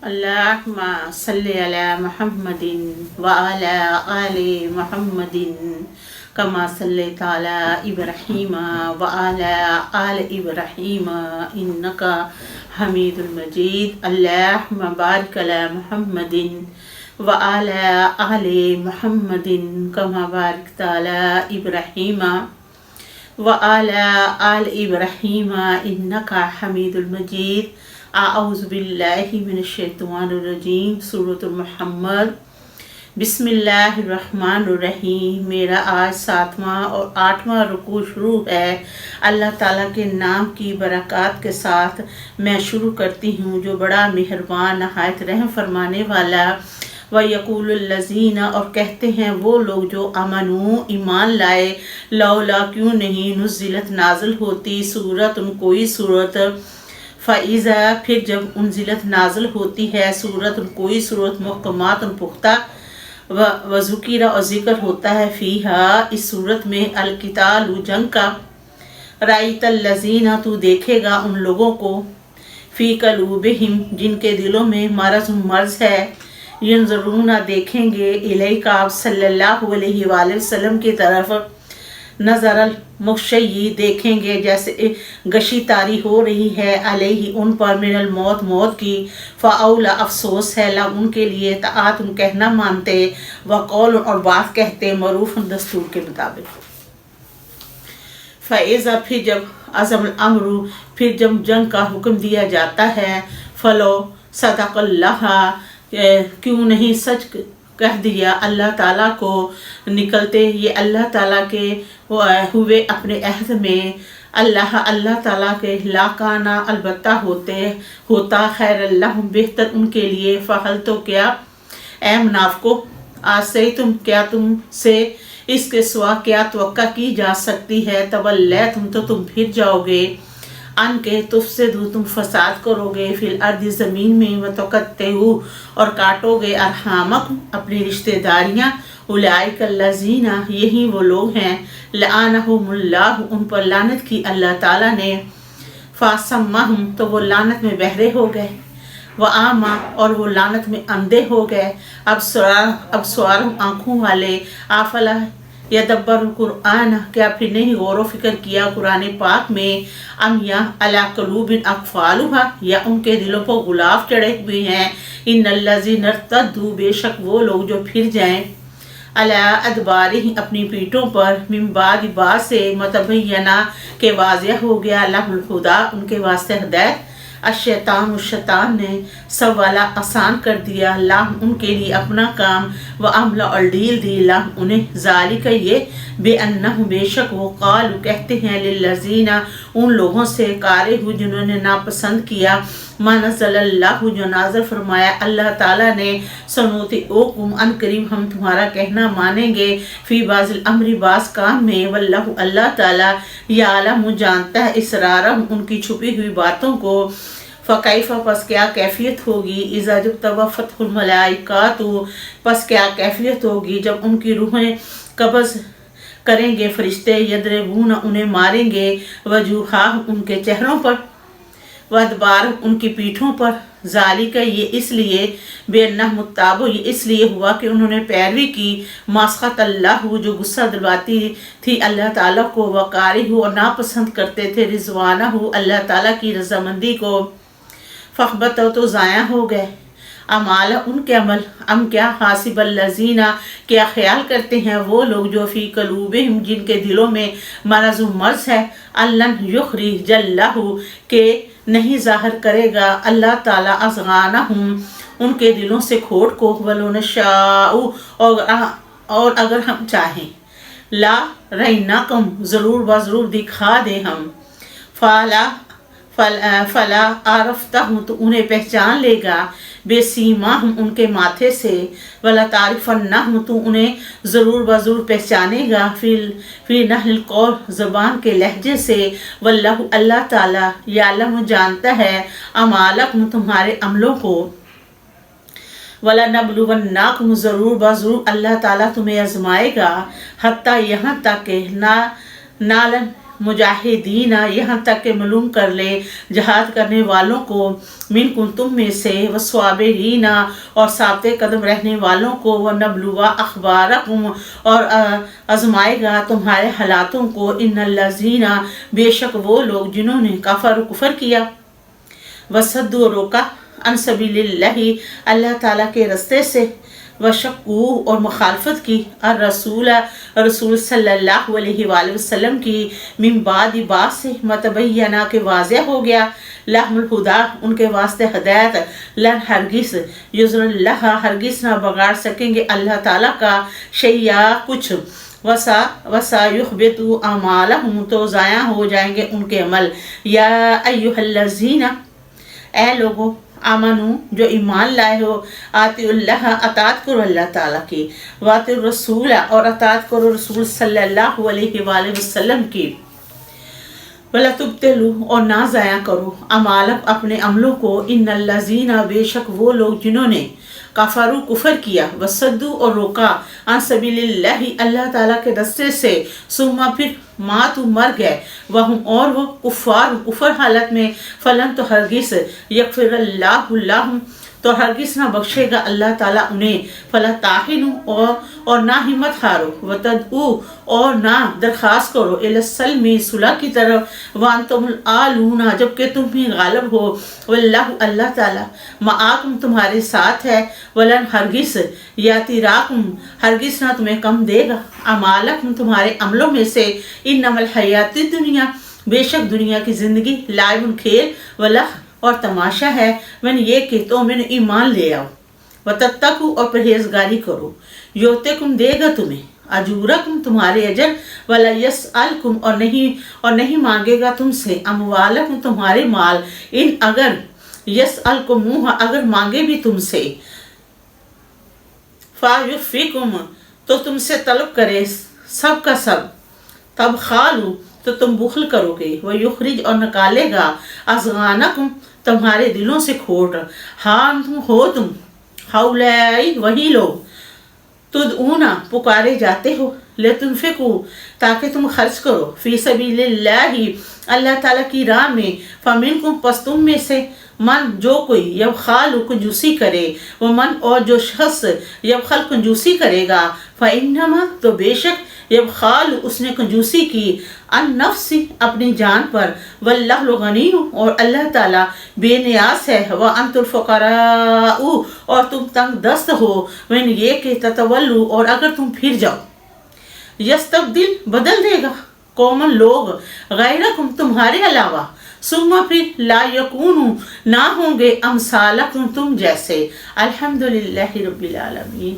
अल्लाहुम्मा सल्लि अला मुहम्मदिन व अला आलि मुहम्मदिन कमा सल्लैता अला इब्राहीम व अला आलि इब्राहीम इन्नका हमीदुल मजीद। अल्लाहुम्मा बारिक अला मुहम्मदिन व अला आलि मुहम्मदिन कमा बारकता अला इब्राहीम व अला आलि इब्राहीम इन्नका हमीदुल मजीद। आऊज़ु बिल्लाहि मिनश शैतानिर रजीम। सूरतुल मुहम्मद। बिस्मिल्लाहिर्रहमानिर्रहीम। मेरा आज 7वां और 8वां रुकू शुरू है। अल्लाह ताला के नाम की बरक़ात के साथ मैं शुरू करती हूँ जो बड़ा मेहरबान नहायत रहम फरमाने वाला। व यक़ूलुल्लज़ीना, और कहते हैं वो लोग जो अमनू ईमान लाए, लौला क्यों नहीं नुज़्ज़िलत नाज़िल होती सूरत कोई सूरत, फ़इज़ा फिर जब उन्ज़िलत नाज़िल होती है सूरत कोई सूरत, मुहकमात पुख्ता, व ज़ुकिरा और ज़िक्र होता है फ़ीहा इस सूरत में अल-क़िताल जंग का। राइतल लज़ीना, तू देखेगा उन लोगों को, फ़ी क़ुलूबिहिम जिनके दिलों में मर्ज़ है, यंज़ुरूना देखेंगे, इलैका आप सल्लल्लाहु अलैहि वसल्लम की तरफ, नज़रल मुग़शय्यी देखेंगे जैसे गशी तारी हो रही है, अलैहि उन पर, मिनल मौत मौत की, फ़अौला अफसोस है, ला उनके लिए, ताआत उन कहना मानते, वक़ौल और बात कहते, मरूफ़ दस्तूर के मुताबिक। फ़इज़ा फिर जब अज़म अमरु फिर जब जंग का हुक्म दिया जाता है, फ़लो सदक़ल्लाह क्यों नहीं सच कह दिया अल्लाह ताला को, निकलते ये अल्लाह ताला के हुए अपने अहद में, अल्लाह ताला के लाकाना अलबत्ता होता खैरल्लाहुम बेहतर उनके लिए, फ़हल तो क्या ए मुनाफ़िको आसे तुम क्या तुमसे इसके सिवा क्या तवक्का की जा सकती है, तवल्लै तुम फिर जाओगे, अन के तुफ़सिदू तुम फसाद करोगे, फिल अर्द ज़मीन में, व तुक़त्तिऊ और काटोगे, अरहामक अपनी रिश्तेदारियाँ, उलाइकल्लज़ीना यही वो लोग हैं, लअनहुमुल्लाह उन पर लानत की अल्लाह ताला ने, फ़असम्महुम तो वो लानत में बहरे हो गए, व आमा और वो लानत में अंधे हो गए, अबस्वारहुम आँखों वाले, आफला यदब्बरुल कुरआन क्या फिर नहीं गौर व फिक्र किया कुरान पाक में, अम या अला क़ुलूबिन अक़फ़ालुहा या उनके दिलों पर गुलाफ चढ़े हुए हैं, इन्नल्लज़ीना इर्तद्दू बेशक वो लोग जो फिर जाएं, अला अदबारिहिम अपनी पीठों पर, मिन बाद से मतबय्यना के वाज़िह हो गया, लहुल हुदा उनके वास्ते हिदायत, शैतान ने सब वाला आसान कर दिया, लाम उनके लिए अपना काम, व अमला और डील दी लाम उन्हें, ज़ालिका ये बेअन्नहु बेशक वो, क़ालू कहते हैं, लिल्लज़ीना उन लोगों से, कारिहु जिन्होंने नापसंद किया, मा नज़्ज़लल्लाहु जो नाज़िल फरमाया अल्लाह ताला ने, सनुतिउकुम अन करीब हम तुम्हारा कहना मानेंगे, फ़ी बाज़िल अम्री बाज़ काम में, वल्लाहु अल्लाह ताला यालमु जानता है, इसरारहुम उनकी छुपी हुई बातों को, फ़कैफ़ा पस क्या कैफियत होगी, इज़ा जब तवफ़्फ़तहुल मलाइकातु पस क्या कैफियत होगी जब उनकी रूहें कब्ज़ करेंगे फरिश्ते, यदरिबूना उन्हें मारेंगे, वजूहाहुम उनके चेहरों पर, वअदबार उनकी पीठों पर, ज़ालिका ये इसलिए, बेअन्नहुम मुत्ताबु ये इसलिए हुआ कि उन्होंने पैरवी की, मास्ख़तल्लाहु जो गुस्सा दिलवाती थी अल्लाह ताला को, वकारिहु और नापसंद करते थे, रिज़वानहु अल्लाह ताला की रज़ामंदी को, फ़अहबत तो ज़ाया हो गए, अमाला उनके अमल, अम क्या हासिबल्लज़ीना क्या ख्याल करते हैं वो लोग जो फ़ी क़ुलूबिहिम जिनके दिलों में मर्ज़ है, अल्लन युख़रिजल्लाहु के नहीं ज़ाहिर करेगा अल्लाह ताला अज़ग़ानहुम उनके दिलों से खोट को, वलो नशाउ और अगर हम चाहें, ला रैनाकुम ज़रूर ब दिखा दे हम, फला आरफ़तहुम तो उन्हें पहचान लेगा, बेसीमाहुम उनके माथे से, वला तारिफ़न्नहुम तो उन्हें ज़रूर ब पहचानेगा, फ़ी नहल कौल ज़बान के लहजे से, वल्लाहु अल्लाह ताला यालम जानता है, अमालकुम तुम्हारे अमलों को, वला नबलुवन्नाकुम ज़रूर ब अल्लाह ताला तुम्हें आज़माएगा, हत्ता यहाँ तक के नालन مجاہدین یہاں تک کہ معلوم کر لے جہاد کرنے والوں کو، منکم تم میں سے، والصابرین اور ثابت قدم رہنے والوں کو، ونبلوا اخبارکم اور آزمائے گا تمہارے حالاتوں کو، ان الذین بے شک وہ لوگ جنہوں نے کفر کیا، وصدوا روکا، عن سبیل اللہ اللہ تعالیٰ کے رستے سے، وشقو اور مخالفت کی، الرسول رسول صلی اللہ علیہ وآلہ وسلم کی، من بعد بعد سے، متبینہ کے واضح ہو گیا، لہم الہدا ان کے واسطے ہدایت، لن ہرگز، یضر اللہ ہرگز نہ بگاڑ سکیں گے اللہ تعالیٰ کا شیئا کچھ، وسا یحبط اعمالہم تو ضائع ہو جائیں گے ان کے عمل، یا ایھا الذین اے لوگو، آمنو جو ایمان لائے ہو، آتی اللہ اطاعت کرو اللہ تعالیٰ کی، واتی الرسول اور اطاعت کرو رسول صلی اللہ علیہ وآلہ وسلم کی، ولا تبتلوا اور نہ ضائع کرو اعمالکم اپنے عملوں کو، ان الذین بے شک وہ لوگ جنہوں نے کفروا کفر کیا، وصدوا اور روکا، عن سبیل اللہ اللہ تعالیٰ کے رستے سے، ثم پھر ماتوا مر گئے، وہم اور وہ کفار کفر حالت میں، فلن تو ہرگز، یغفر اللہ لہم تو ہرگز نہ بخشے گا اللہ تعالیٰ انہیں، فلا تاہنوا اور نہ ہمت ہارو، وتدعوا اور نہ درخواست کرو، الی السلم صلح کی طرف، وانتم العالون جبکہ تم ہی غالب ہو، واللہ اللہ تعالیٰ معاکم تمہارے ساتھ ہے، ولن ہرگز، یاتراکم ہرگز نہ تمہیں کم دے گا، اعمالکم تمہارے عملوں میں سے، انما الحیات الدنیا بے شک دنیا کی زندگی، لعب کھیل، ولہ اور تماشا ہے، من یہ کہ تم ایمان لے آؤ، وتتقوا اور پرہیزگاری کرو، یؤتکم دے گا تمہیں، اجورکم تمہارے اجر، ولا یسألکم اور نہیں مانگے گا تم سے، اموالکم تمہارے مال، ان اگر، یسألکموہ اگر مانگے بھی تم سے، فیوفیکم تو تم سے طلب کرے سب کا سب، تب خالو تو تم بخل کرو گے، ویخرج اور نکالے گا، اضغانکم تمہارے دلوں سے کھوٹ، ہاں تم ہو تم، ہؤلائی وہی لوگ، تدعونا پکارے جاتے ہو، لتنفقوا تاکہ تم خرچ کرو، فی سبیل اللہ اللہ تعالیٰ کی راہ میں، فمنکم پس تم میں سے، من جو کوئی، یبخل کنجوسی کرے، ومن اور جو شخص، یبخل کنجوسی کرے گا، فإنما تو بے شک، یبخل اس نے کنجوسی کی، عن نفسی اپنی جان پر، واللہ غنی اور اللہ تعالیٰ بے نیاز ہے، وانتم الفقراء اور تم تنگ دست ہو، وَإِنْ یہ کہ تتولوا اور اگر تم پھر جاؤ، یستبدل بدل دے گا، قومن لوگ، غیرکم تمہارے علاوہ، ثم پھر لا یکونوا نہ ہوں گے، امثالکم تم جیسے۔ الحمدللہ رب العالمین۔